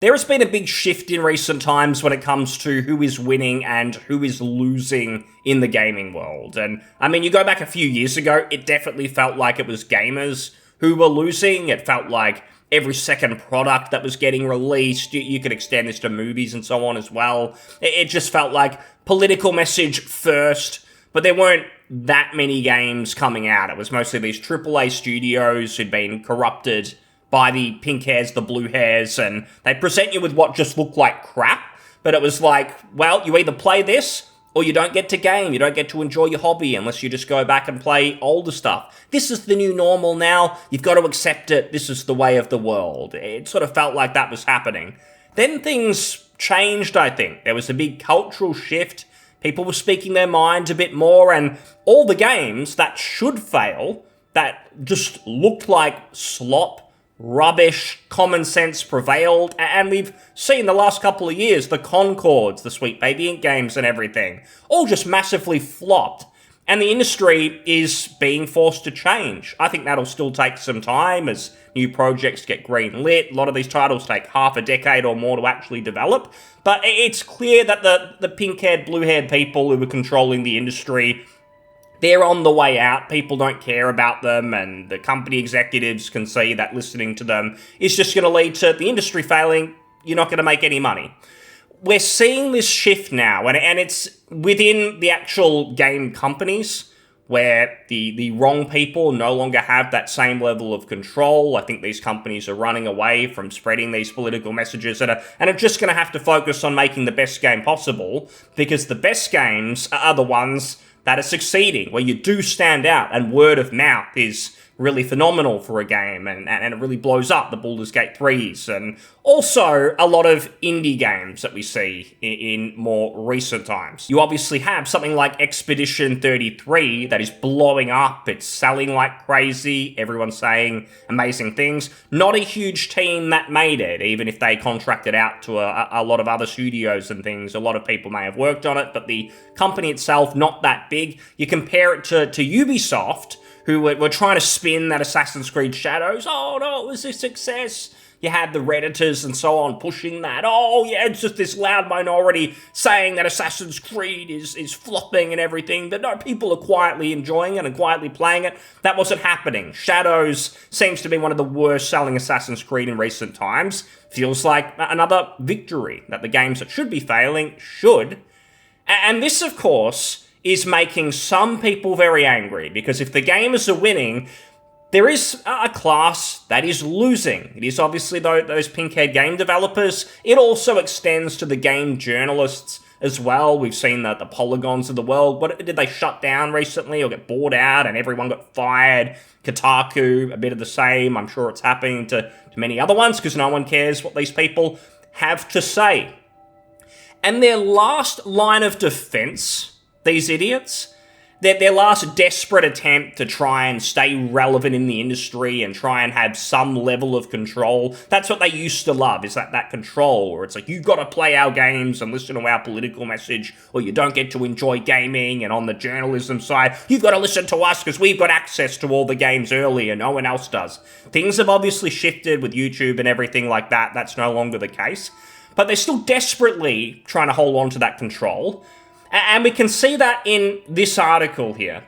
There has been a big shift in recent times when it comes to who is winning and who is losing in the gaming world. And I mean, you go back a few years ago, it definitely felt like it was gamers who were losing. It felt like every second product that was getting released, you could extend this to movies and so on as well. It just felt like political message first, but there weren't that many games coming out. It was mostly these AAA studios who'd been corrupted by the pink hairs, the blue hairs, and they present you with what just looked like crap, but it was like, well, you either play this, or you don't get to game, you don't get to enjoy your hobby unless you just go back and play older stuff. This is the new normal now, you've got to accept it, this is the way of the world. It sort of felt like that was happening. Then things changed, I think. There was a big cultural shift, people were speaking their minds a bit more, and all the games that should fail, that just looked like slop, rubbish, common sense prevailed, and we've seen the last couple of years, the Concords, the Sweet Baby Inc. games and everything, all just massively flopped, and the industry is being forced to change. I think that'll still take some time as new projects get green-lit. A lot of these titles take half a decade or more to actually develop, but it's clear that the pink-haired, blue-haired people who were controlling the industry, they're on the way out. People don't care about them, and the company executives can see that listening to them is just going to lead to the industry failing. You're not going to make any money. We're seeing this shift now, and it's within the actual game companies where the wrong people no longer have that same level of control. I think these companies are running away from spreading these political messages and are just going to have to focus on making the best game possible, because the best games are the ones that are succeeding, where you do stand out, and word of mouth is really phenomenal for a game, and it really blows up, the Baldur's Gate 3s, and also a lot of indie games that we see in more recent times. You obviously have something like Expedition 33 that is blowing up, it's selling like crazy, everyone's saying amazing things. Not a huge team that made it, even if they contracted out to a lot of other studios and things. A lot of people may have worked on it, but the company itself, not that big. You compare it to Ubisoft, who were trying to spin that Assassin's Creed Shadows. Oh no, it was a success. You had the Redditors and so on pushing that. Oh yeah, it's just this loud minority saying that Assassin's Creed is flopping and everything. But no, people are quietly enjoying it and quietly playing it. That wasn't happening. Shadows seems to be one of the worst selling Assassin's Creed in recent times. Feels like another victory that the games that should be failing should. And this, of course, is making some people very angry, because if the gamers are winning, there is a class that is losing. It is obviously those pink-haired game developers. It also extends to the game journalists as well. We've seen the Polygons of the world. What did they shut down recently or get bought out and everyone got fired? Kotaku, a bit of the same. I'm sure it's happening to many other ones because no one cares what these people have to say. And their last line of defense, these idiots, their last desperate attempt to try and stay relevant in the industry and try and have some level of control, that's what they used to love, is that control, where it's like, you've got to play our games and listen to our political message, or you don't get to enjoy gaming. And on the journalism side, you've got to listen to us because we've got access to all the games early and no one else does. Things have obviously shifted with YouTube and everything like that. That's no longer the case. But they're still desperately trying to hold on to that control. And we can see that in this article here.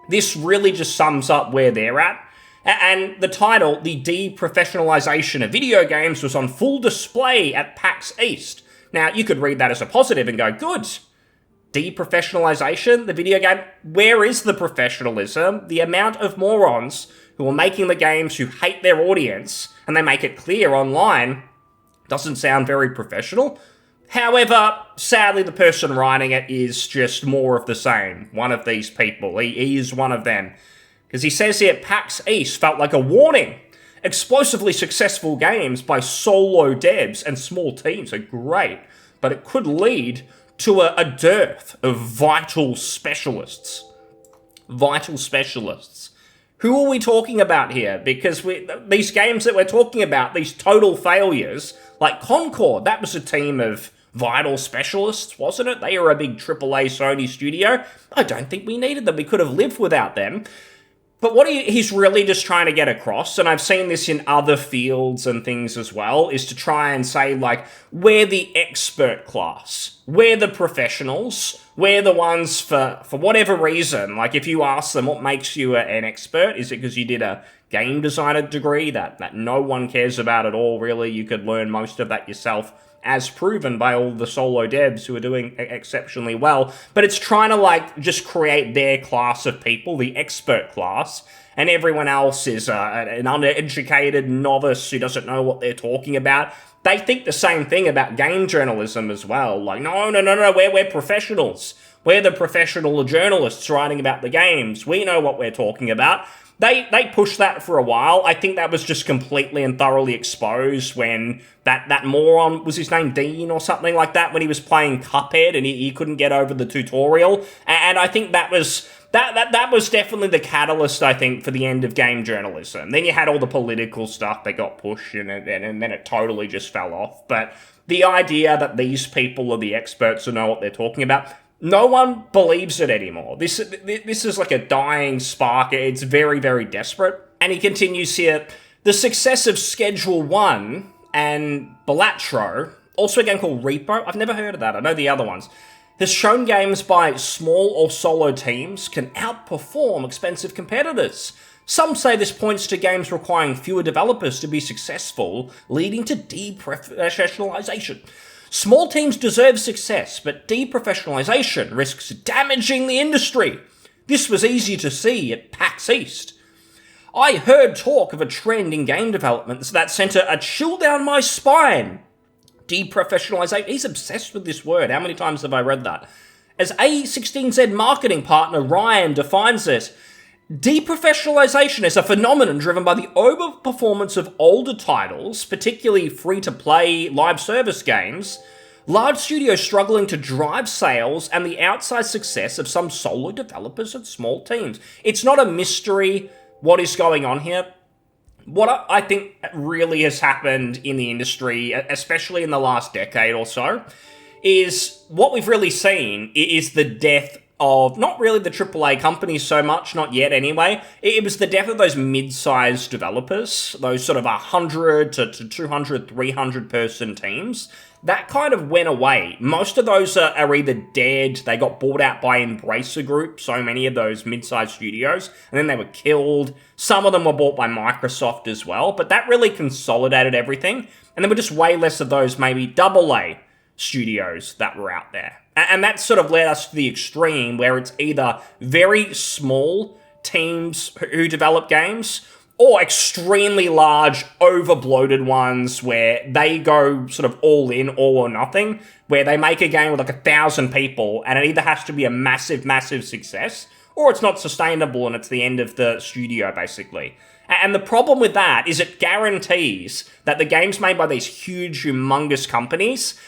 This really just sums up where they're at. And the title, The Deprofessionalization of Video Games, was on full display at PAX East. Now, you could read that as a positive and go, good. Deprofessionalization, the video game, where is the professionalism? The amount of morons who are making the games who hate their audience, and they make it clear online, doesn't sound very professional. However, sadly, the person writing it is just more of the same. One of these people. He is one of them. Because he says here, PAX East felt like a warning. Explosively successful games by solo devs and small teams are great, but it could lead to a dearth of vital specialists. Vital specialists. Who are we talking about here? Because these games that we're talking about, these total failures, like Concord, that was a team of vital specialists, wasn't it? They were a big AAA Sony studio. I don't think we needed them. We could have lived without them. But what he's really just trying to get across, and I've seen this in other fields and things as well, is to try and say, like, we're the expert class. We're the professionals. We're the ones for whatever reason. Like, if you ask them what makes you an expert, is it because you did a game designer degree that no one cares about at all, really? You could learn most of that yourself, as proven by all the solo devs who are doing exceptionally well. But it's trying to, like, just create their class of people, the expert class, and everyone else is an uneducated novice who doesn't know what they're talking about. They think the same thing about game journalism as well. Like, no, we're professionals. We're the professional journalists writing about the games. We know what we're talking about. They pushed that for a while. I think that was just completely and thoroughly exposed when that moron, was his name Dean or something like that, when he was playing Cuphead and he couldn't get over the tutorial. And I think that was definitely the catalyst, I think, for the end of game journalism. Then you had all the political stuff that got pushed and then it totally just fell off. But the idea that these people are the experts who know what they're talking about, no one believes it anymore. This is like a dying spark. It's very, very desperate. And he continues here, the success of Schedule 1 and Balatro, also a game called Repo, I've never heard of that, I know the other ones, has shown games by small or solo teams can outperform expensive competitors. Some say this points to games requiring fewer developers to be successful, leading to deprofessionalization. Small teams deserve success, but deprofessionalization risks damaging the industry. This was easy to see at PAX East. I heard talk of a trend in game development that sent a chill down my spine. Deprofessionalization. He's obsessed with this word. How many times have I read that? As A16Z marketing partner Ryan defines it, deprofessionalization is a phenomenon driven by the overperformance of older titles, particularly free-to-play live service games, large studios struggling to drive sales, and the outside success of some solo developers and small teams. It's not a mystery what is going on here. What I think really has happened in the industry, especially in the last decade or so, is what we've really seen is the death of not really the AAA companies so much, not yet anyway. It was the death of those mid-sized developers, those sort of 100 to 200, 300 person teams. That kind of went away. Most of those are either dead, they got bought out by Embracer Group, so many of those mid-sized studios, and then they were killed. Some of them were bought by Microsoft as well, but that really consolidated everything, and there were just way less of those maybe AA studios that were out there. And that sort of led us to the extreme where it's either very small teams who develop games or extremely large, over-bloated ones where they go sort of all in, all or nothing, where they make a game with like 1,000 people and it either has to be a massive, massive success or it's not sustainable and it's the end of the studio, basically. And the problem with that is it guarantees that the games made by these huge, humongous companies,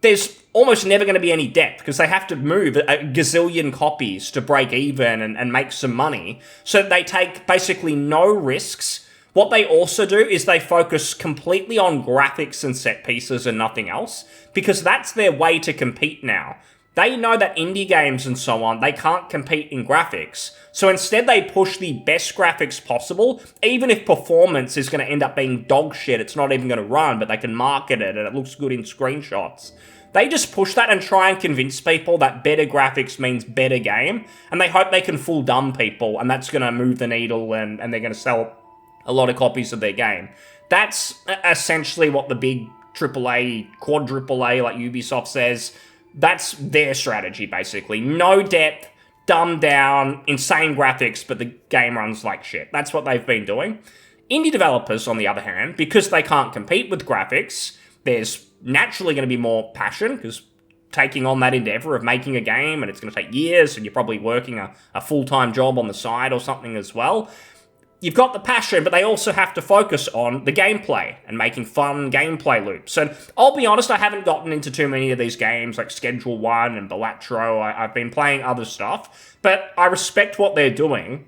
there's almost never going to be any depth because they have to move a gazillion copies to break even and make some money. So they take basically no risks. What they also do is they focus completely on graphics and set pieces and nothing else because that's their way to compete now. They know that indie games and so on, they can't compete in graphics. So instead they push the best graphics possible, even if performance is going to end up being dog shit, it's not even going to run, but they can market it and it looks good in screenshots. They just push that and try and convince people that better graphics means better game, and they hope they can fool dumb people, and that's going to move the needle, and they're going to sell a lot of copies of their game. That's essentially what the big AAA, quadruple A, like Ubisoft says, that's their strategy, basically. No depth, dumbed down, insane graphics, but the game runs like shit. That's what they've been doing. Indie developers, on the other hand, because they can't compete with graphics, there's naturally going to be more passion, because taking on that endeavor of making a game, and it's going to take years, and you're probably working a full-time job on the side or something as well. You've got the passion, but they also have to focus on the gameplay and making fun gameplay loops. And I'll be honest, I haven't gotten into too many of these games like Schedule 1 and Balatro. I've been playing other stuff, but I respect what they're doing,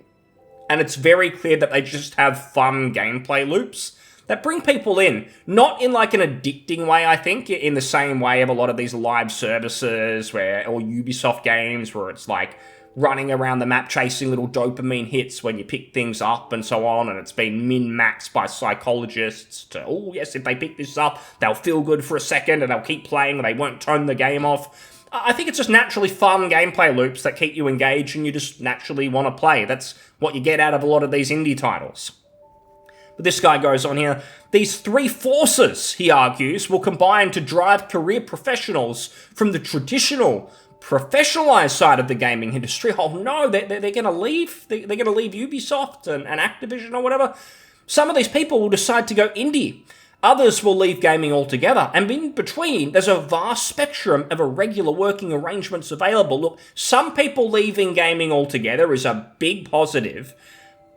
and it's very clear that they just have fun gameplay loops that bring people in, not in like an addicting way, I think, in the same way of a lot of these live services or Ubisoft games where it's like running around the map chasing little dopamine hits when you pick things up and so on, and it's been min-maxed by psychologists to, oh yes, if they pick this up, they'll feel good for a second and they'll keep playing and they won't turn the game off. I think it's just naturally fun gameplay loops that keep you engaged and you just naturally want to play. That's what you get out of a lot of these indie titles. But this guy goes on here, these three forces, he argues, will combine to drive career professionals from the traditional professionalized side of the gaming industry. Oh no, they're going to leave? They're going to leave Ubisoft and Activision or whatever? Some of these people will decide to go indie. Others will leave gaming altogether. And in between, there's a vast spectrum of irregular working arrangements available. Look, some people leaving gaming altogether is a big positive.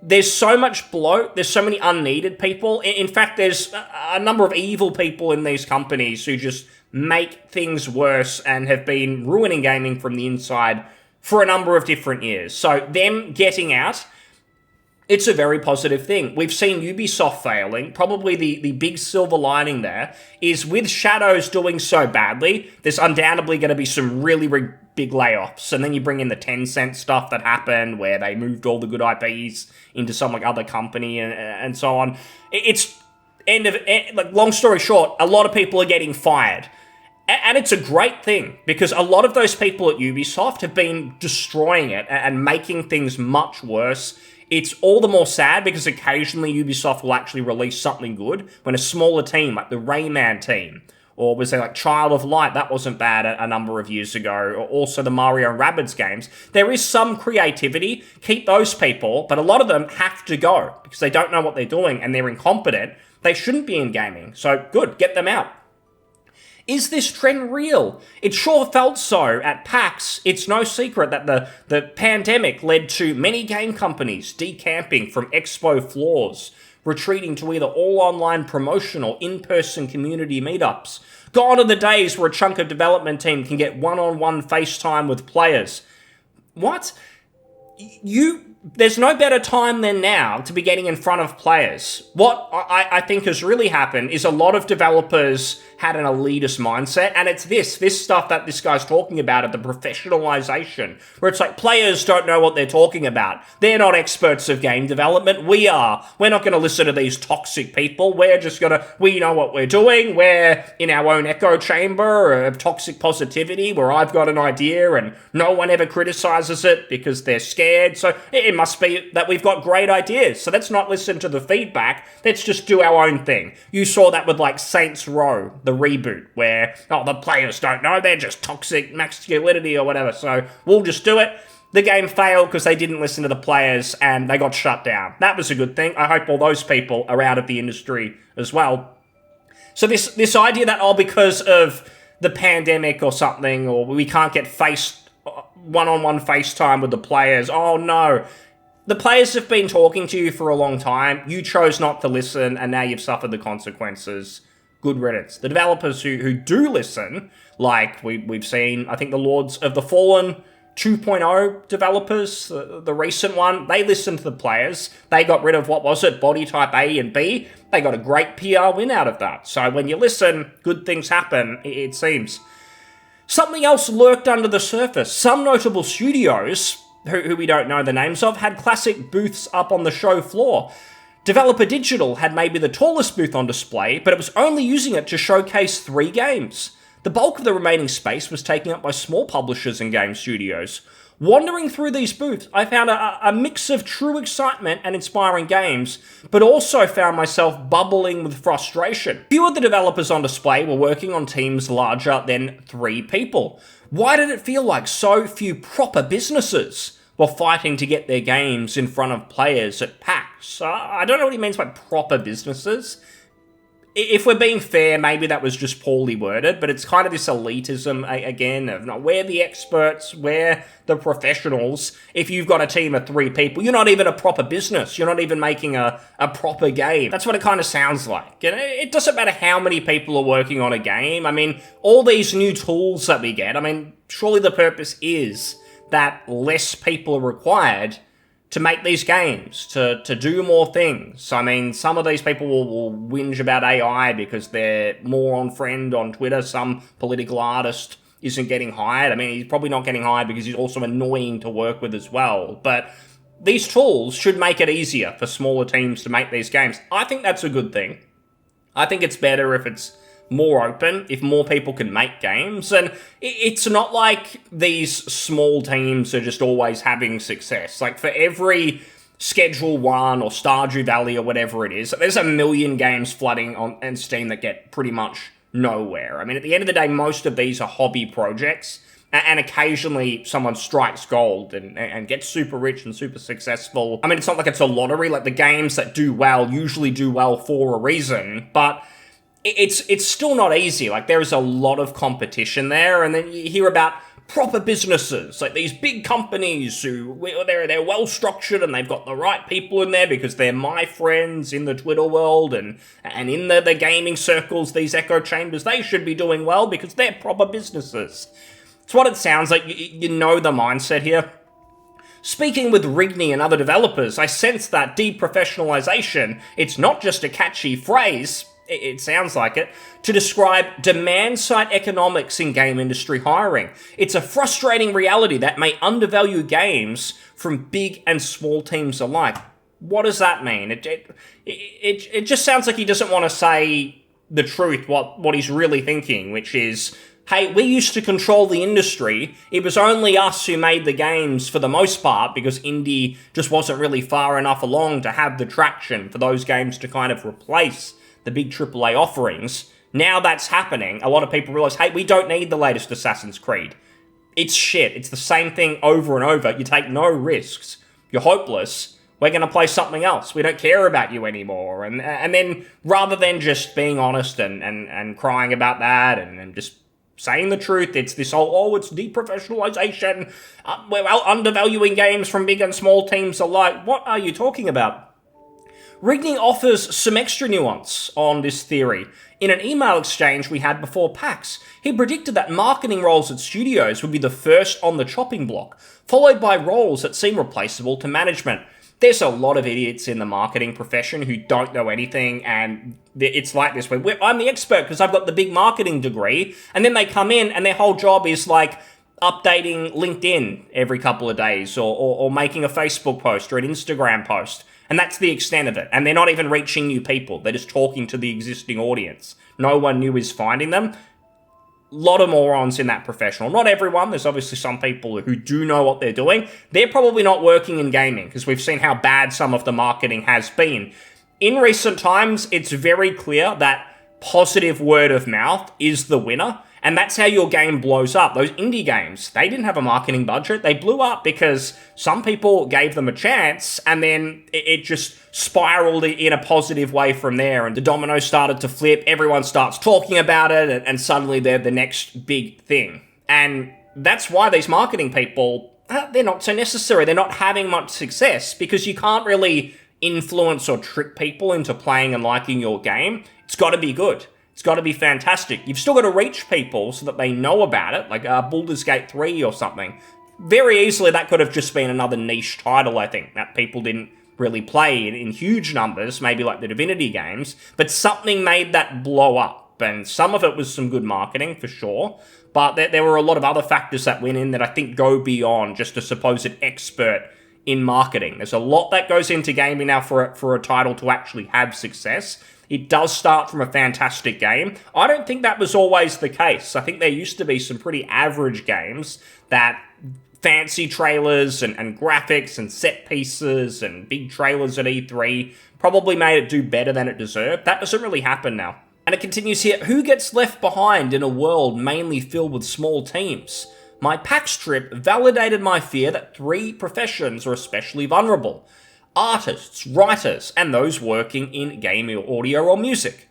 There's so much bloat, there's so many unneeded people. In fact, there's a number of evil people in these companies who just make things worse and have been ruining gaming from the inside for a number of different years. So them getting out, it's a very positive thing. We've seen Ubisoft failing. Probably the big silver lining there is with Shadows doing so badly, there's undoubtedly going to be some really big layoffs. And then you bring in the Tencent stuff that happened where they moved all the good IPs into some other company and so on. It's long story short, a lot of people are getting fired. And it's a great thing because a lot of those people at Ubisoft have been destroying it and making things much worse. It's all the more sad because occasionally Ubisoft will actually release something good when a smaller team, like the Rayman team, or was there like Child of Light, that wasn't bad a number of years ago, or also the Mario and Rabbids games. There is some creativity, keep those people, but a lot of them have to go because they don't know what they're doing and they're incompetent. They shouldn't be in gaming, so good, get them out. Is this trend real? It sure felt so at PAX. It's no secret that the pandemic led to many game companies decamping from expo floors, retreating to either all online promotion or in-person community meetups. Gone are the days where a chunk of development team can get one-on-one FaceTime with players. What? There's no better time than now to be getting in front of players. What I think has really happened is a lot of developers had an elitist mindset, and it's this stuff that this guy's talking about at the professionalization, where it's like players don't know what they're talking about. They're not experts of game development. We are. We're not going to listen to these toxic people. We know what we're doing. We're in our own echo chamber of toxic positivity where I've got an idea and no one ever criticizes it because they're scared. So it must be that we've got great ideas. So let's not listen to the feedback. Let's just do our own thing. You saw that with like Saints Row, the reboot, where, the players don't know, they're just toxic masculinity or whatever, so we'll just do it. The game failed because they didn't listen to the players and they got shut down. That was a good thing. I hope all those people are out of the industry as well. So this idea that, because of the pandemic or something, or we can't get one-on-one FaceTime with the players, oh no. The players have been talking to you for a long time. You chose not to listen, and now you've suffered the consequences. Good riddance. The developers who do listen, like we've seen, I think the Lords of the Fallen 2.0 developers, the recent one, they listened to the players. They got rid of, body type A and B. They got a great PR win out of that. So when you listen, good things happen, it seems. Something else lurked under the surface. Some notable studios, who we don't know the names of, had classic booths up on the show floor. Developer Digital had maybe the tallest booth on display, but it was only using it to showcase 3 games. The bulk of the remaining space was taken up by small publishers and game studios. Wandering through these booths, I found a mix of true excitement and inspiring games, but also found myself bubbling with frustration. Few of the developers on display were working on teams larger than 3 people. Why did it feel like so few proper businesses were fighting to get their games in front of players at PAX? I don't know what he means by proper businesses. If we're being fair, maybe that was just poorly worded, but it's kind of this elitism, again, of we're the experts, we're the professionals. If you've got a team of 3 people, you're not even a proper business. You're not even making a proper game. That's what it kind of sounds like. And it doesn't matter how many people are working on a game. I mean, all these new tools that we get, surely the purpose is that less people are required to make these games, to do more things. Some of these people will whinge about AI because they're more on friend on Twitter, some political artist isn't getting hired. I mean, he's probably not getting hired because he's also annoying to work with as well. But these tools should make it easier for smaller teams to make these games. I think that's a good thing. I think it's better if it's more open, if more people can make games. And it's not like these small teams are just always having success. Like, for every Schedule 1 or Stardew Valley or whatever it is, there's a million games flooding on Steam that get pretty much nowhere. I mean, at the end of the day, most of these are hobby projects, and occasionally someone strikes gold and gets super rich and super successful. I mean, it's not like it's a lottery. Like, the games that do well usually do well for a reason, but it's still not easy. Like, there is a lot of competition there, and then you hear about proper businesses, like these big companies who they're well structured and they've got the right people in there because they're my friends in the Twitter world and in the gaming circles, these echo chambers, they should be doing well because they're proper businesses. It's what it sounds like. You know the mindset here. Speaking with Rigney and other developers, I sense that deprofessionalization, it's not just a catchy phrase, it sounds like it, to describe demand-side economics in game industry hiring. It's a frustrating reality that may undervalue games from big and small teams alike. What does that mean? It just sounds like he doesn't want to say the truth, what he's really thinking, which is, hey, we used to control the industry. It was only us who made the games for the most part because indie just wasn't really far enough along to have the traction for those games to kind of replace the big AAA offerings. Now that's happening. A lot of people realize, hey, we don't need the latest Assassin's Creed. It's shit. It's the same thing over and over. You take no risks. You're hopeless. We're going to play something else. We don't care about you anymore. And then rather than just being honest and crying about that and just saying the truth, it's this whole, it's deprofessionalization. We're undervaluing games from big and small teams alike. What are you talking about? Rigney offers some extra nuance on this theory. In an email exchange we had before PAX, he predicted that marketing roles at studios would be the first on the chopping block, followed by roles that seem replaceable to management. There's a lot of idiots in the marketing profession who don't know anything, and it's like this. I'm the expert because I've got the big marketing degree, and then they come in and their whole job is like updating LinkedIn every couple of days or making a Facebook post or an Instagram post. And that's the extent of it. And they're not even reaching new people. They're just talking to the existing audience. No one new is finding them. Lot of morons in that professional. Not everyone. There's obviously some people who do know what they're doing. They're probably not working in gaming because we've seen how bad some of the marketing has been. In recent times, it's very clear that positive word of mouth is the winner. And that's how your game blows up. Those indie games, they didn't have a marketing budget. They blew up because some people gave them a chance, and then it just spiraled in a positive way from there. And the dominoes started to flip. Everyone starts talking about it, and suddenly they're the next big thing. And that's why these marketing people, they're not so necessary. They're not having much success because you can't really influence or trick people into playing and liking your game. It's got to be good. It's got to be fantastic. You've still got to reach people so that they know about it, like Baldur's Gate 3 or something. Very easily, that could have just been another niche title, I think, that people didn't really play in huge numbers, maybe like the Divinity games, but something made that blow up, and some of it was some good marketing, for sure, but there were a lot of other factors that went in that I think go beyond just a supposed expert in marketing. There's a lot that goes into gaming now for a title to actually have success. It does start from a fantastic game. I don't think that was always the case. I think there used to be some pretty average games that fancy trailers and graphics and set pieces and big trailers at E3 probably made it do better than it deserved. That doesn't really happen now. And it continues here, who gets left behind in a world mainly filled with small teams? My PAX trip validated my fear that 3 professions are especially vulnerable. Artists, writers, and those working in game, audio, or music.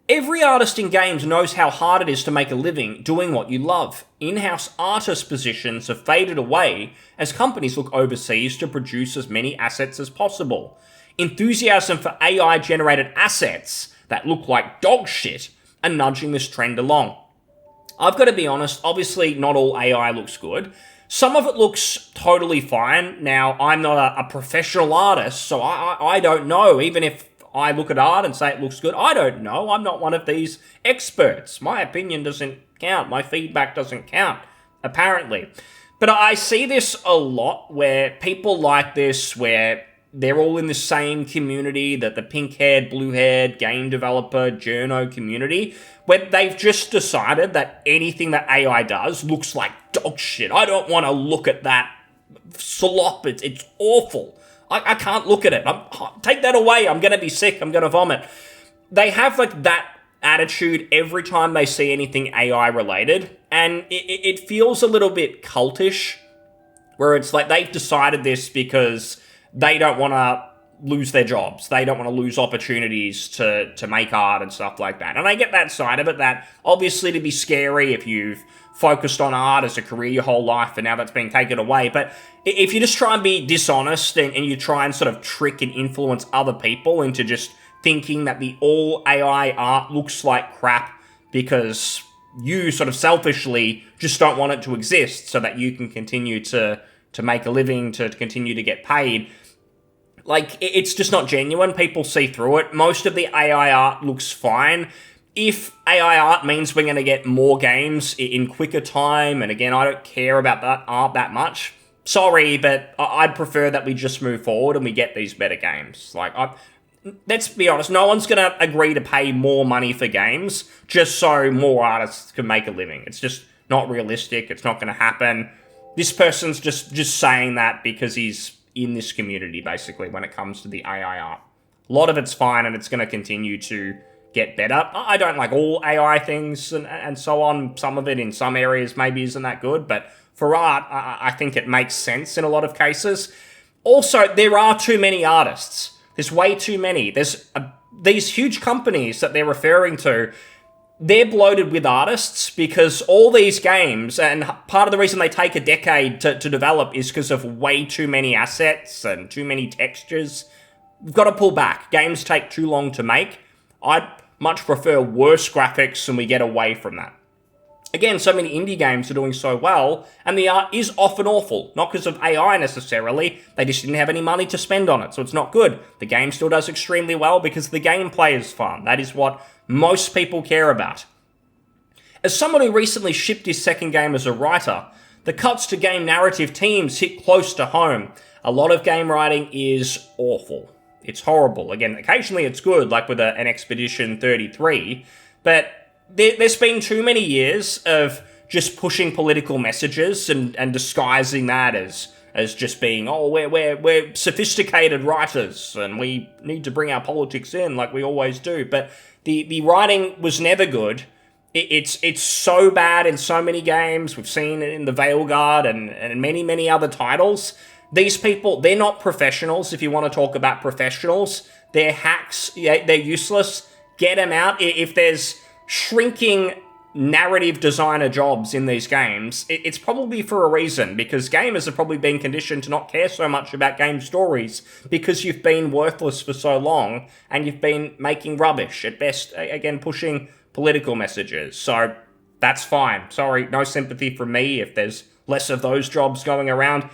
Every artist in games knows how hard it is to make a living doing what you love. In-house artist positions have faded away as companies look overseas to produce as many assets as possible. Enthusiasm for AI-generated assets that look like dog shit are nudging this trend along. I've got to be honest, obviously not all AI looks good. Some of it looks totally fine. Now, I'm not a professional artist, so I don't know. Even if I look at art and say it looks good. I don't know. I'm not one of these experts. My opinion doesn't count. My feedback doesn't count, apparently. But I see this a lot where people like this, where they're all in the same community, that the pink-haired, blue-haired game developer, journo community, where they've just decided that anything that AI does looks like dog shit. I don't want to look at that slop. It's awful. I can't look at it. Take that away. I'm going to be sick. I'm going to vomit. They have like that attitude every time they see anything AI related, and it feels a little bit cultish, where it's like they've decided this because they don't want to lose their jobs. They don't want to lose opportunities to make art and stuff like that. And I get that side of it, that obviously to be scary if you've focused on art as a career your whole life and now that's being taken away. But if you just try and be dishonest and you try and sort of trick and influence other people into just thinking that the all AI art looks like crap because you sort of selfishly just don't want it to exist so that you can continue to make a living, to continue to get paid, like, it's just not genuine. People see through it. Most of the AI art looks fine. If AI art means we're going to get more games in quicker time, and again, I don't care about that art that much, sorry, but I'd prefer that we just move forward and we get these better games. Like, let's be honest, no one's going to agree to pay more money for games just so more artists can make a living. It's just not realistic. It's not going to happen. This person's just saying that because he's in this community, basically, when it comes to the AI art. A lot of it's fine, and it's going to continue to get better. I don't like all AI things and so on. Some of it in some areas maybe isn't that good, but for art, I think it makes sense in a lot of cases. Also, there are too many artists. There's way too many. There's these huge companies that they're referring to, they're bloated with artists because all these games, and part of the reason they take a decade to develop is because of way too many assets and too many textures. We've got to pull back. Games take too long to make. I'd much prefer worse graphics and we get away from that. Again, so many indie games are doing so well, and the art is often awful. Not because of AI necessarily, they just didn't have any money to spend on it, so it's not good. The game still does extremely well because the gameplay is fun. That is what most people care about. As someone who recently shipped his second game as a writer, the cuts to game narrative teams hit close to home. A lot of game writing is awful. It's horrible. Again, occasionally it's good, like with an Expedition 33, but there's been too many years of just pushing political messages and disguising that as just being, oh, we're sophisticated writers and we need to bring our politics in like we always do. But the writing was never good. It's so bad in so many games. We've seen it in the Veilguard and many other titles. These people, they're not professionals. If you want to talk about professionals, they're hacks. They're useless. Get them out. If there's shrinking narrative designer jobs in these games, it's probably for a reason, because gamers have probably been conditioned to not care so much about game stories because you've been worthless for so long and you've been making rubbish, at best, again, pushing political messages. So that's fine. Sorry, no sympathy from me if there's less of those jobs going around.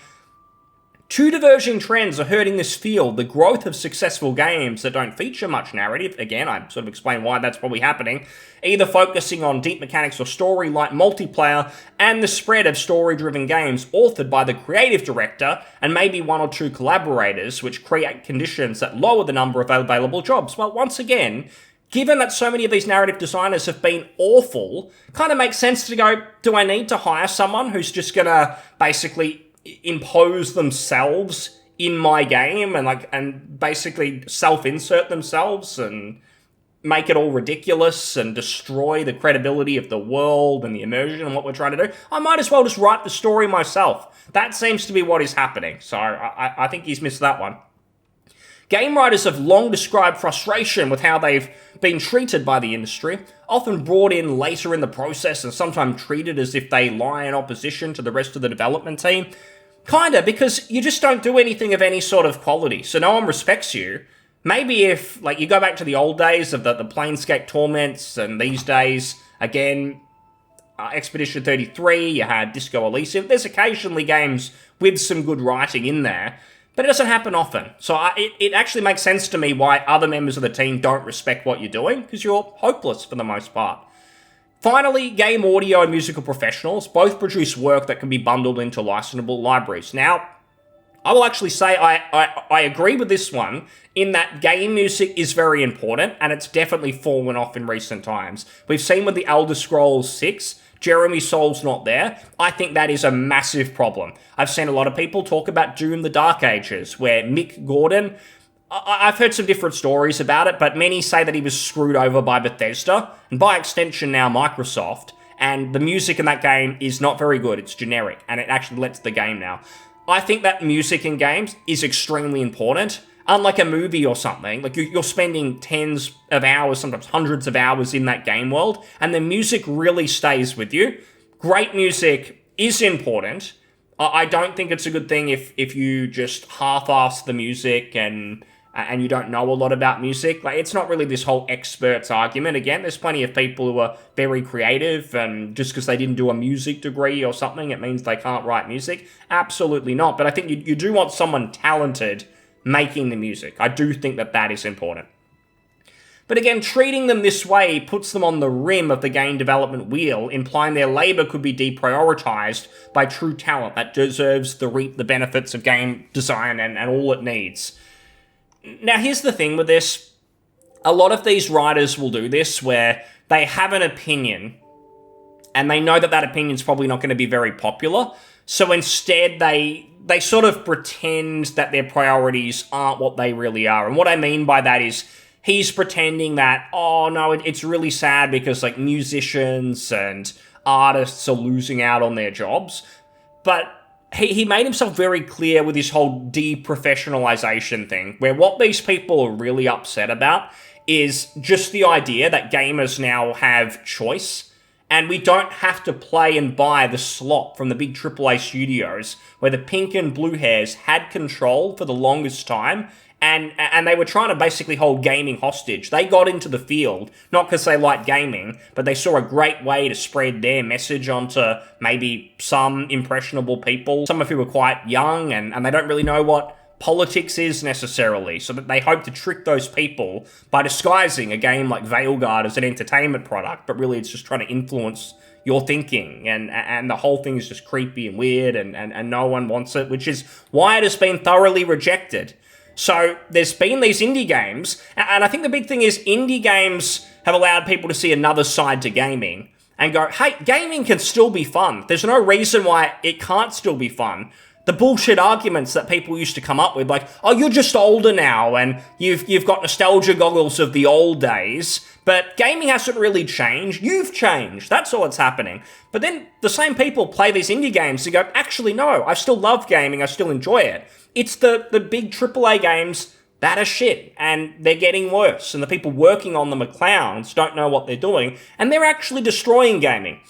Two diverging trends are hurting this field: the growth of successful games that don't feature much narrative, again, I sort of explain why that's probably happening, either focusing on deep mechanics or story like multiplayer, and the spread of story-driven games authored by the creative director and maybe one or two collaborators, which create conditions that lower the number of available jobs. Well, once again, given that so many of these narrative designers have been awful, kind of makes sense to go, do I need to hire someone who's just gonna basically impose themselves in my game and basically self-insert themselves and make it all ridiculous and destroy the credibility of the world and the immersion and what we're trying to do? I might as well just write the story myself. That seems to be what is happening. So I think he's missed that one. Game writers have long described frustration with how they've been treated by the industry, often brought in later in the process and sometimes treated as if they lie in opposition to the rest of the development team. Kinda, because you just don't do anything of any sort of quality, so no one respects you. Maybe if, like, you go back to the old days of the Planescape Torments, and these days, again, Expedition 33, you had Disco Elysium. There's occasionally games with some good writing in there, But it doesn't happen often. So it actually makes sense to me why other members of the team don't respect what you're doing, because you're hopeless for the most part. Finally, game audio and musical professionals both produce work that can be bundled into licensable libraries. Now, I will actually say I agree with this one in that game music is very important, and it's definitely fallen off in recent times. We've seen with the Elder Scrolls 6, Jeremy Soul's not there. I think that is a massive problem. I've seen a lot of people talk about Doom the Dark Ages, where Mick Gordon, I've heard some different stories about it, but many say that he was screwed over by Bethesda, and by extension now Microsoft, and the music in that game is not very good. It's generic, and it actually lets the game now. I think that music in games is extremely important. Unlike a movie or something, like you're spending tens of hours, sometimes hundreds of hours in that game world, and the music really stays with you. Great music is important. I don't think it's a good thing if you just half-ass the music and you don't know a lot about music. Like, it's not really this whole experts argument. Again, there's plenty of people who are very creative, and just because they didn't do a music degree or something, it means they can't write music. Absolutely not. But I think you do want someone talented making the music. I do think that is important. But again, treating them this way puts them on the rim of the game development wheel, implying their labor could be deprioritized by true talent that deserves to reap the benefits of game design and all it needs. Now, here's the thing with this. A lot of these writers will do this where they have an opinion and they know that opinion's probably not going to be very popular. So instead, they sort of pretend that their priorities aren't what they really are. And what I mean by that is he's pretending that, oh no, it's really sad because like musicians and artists are losing out on their jobs. But he made himself very clear with his whole deprofessionalization thing, where what these people are really upset about is just the idea that gamers now have choice, and we don't have to play and buy the slop from the big AAA studios, where the pink and blue hairs had control for the longest time, and they were trying to basically hold gaming hostage. They got into the field, not because they liked gaming, but they saw a great way to spread their message onto maybe some impressionable people, some of who are quite young, and they don't really know what politics is necessarily, so that they hope to trick those people by disguising a game like Veilguard as an entertainment product, but really it's just trying to influence your thinking, and the whole thing is just creepy and weird, and no one wants it, which is why it has been thoroughly rejected. So there's been these indie games, and I think the big thing is indie games have allowed people to see another side to gaming and go, hey, gaming can still be fun. There's no reason why it can't still be fun. The bullshit arguments that people used to come up with, like, oh, you're just older now, and you've got nostalgia goggles of the old days, but gaming hasn't really changed. You've changed. That's all that's happening. But then the same people play these indie games and go, actually, no, I still love gaming. I still enjoy it. It's the big AAA games that are shit, and they're getting worse, and the people working on them are clowns, don't know what they're doing, and they're actually destroying gaming.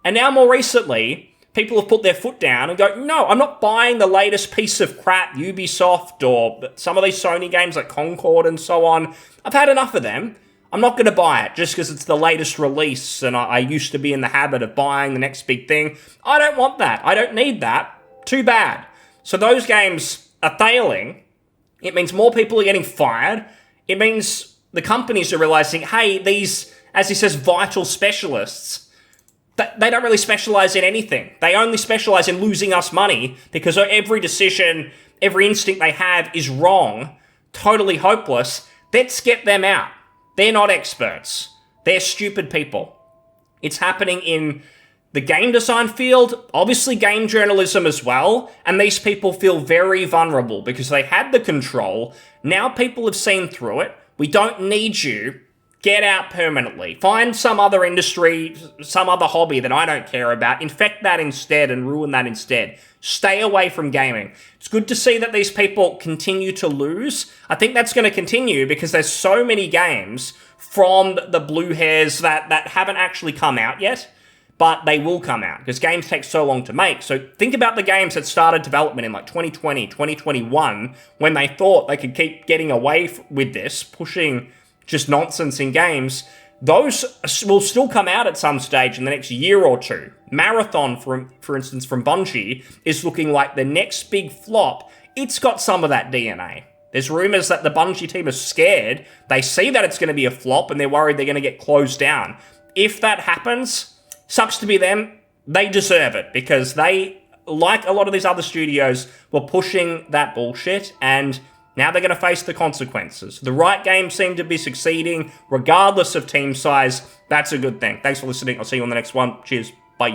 And now more recently, people have put their foot down and go, no, I'm not buying the latest piece of crap, Ubisoft, or some of these Sony games like Concord and so on. I've had enough of them. I'm not going to buy it just because it's the latest release, and I used to be in the habit of buying the next big thing. I don't want that. I don't need that. Too bad. So those games are failing. It means more people are getting fired. It means the companies are realizing, hey, these, as he says, vital specialists, they don't really specialize in anything. They only specialize in losing us money because every decision, every instinct they have is wrong, totally hopeless. Let's get them out. They're not experts. They're stupid people. It's happening in the game design field, obviously game journalism as well, and these people feel very vulnerable because they had the control. Now people have seen through it. We don't need you. Get out permanently. Find some other industry, some other hobby that I don't care about. Infect that instead and ruin that instead. Stay away from gaming. It's good to see that these people continue to lose. I think that's going to continue because there's so many games from the blue hairs that haven't actually come out yet. But they will come out because games take so long to make. So think about the games that started development in like 2020, 2021, when they thought they could keep getting away with this, pushing just nonsense in games. Those will still come out at some stage in the next year or two. Marathon, for instance, from Bungie, is looking like the next big flop it's got some of that DNA. There's rumors that the Bungie team are scared. They see that it's going to be a flop and they're worried they're going to get closed down. If that happens, sucks to be them. They deserve it because they, like a lot of these other studios, were pushing that bullshit and now they're going to face the consequences. The right games seem to be succeeding regardless of team size. That's a good thing. Thanks for listening. I'll see you on the next one. Cheers.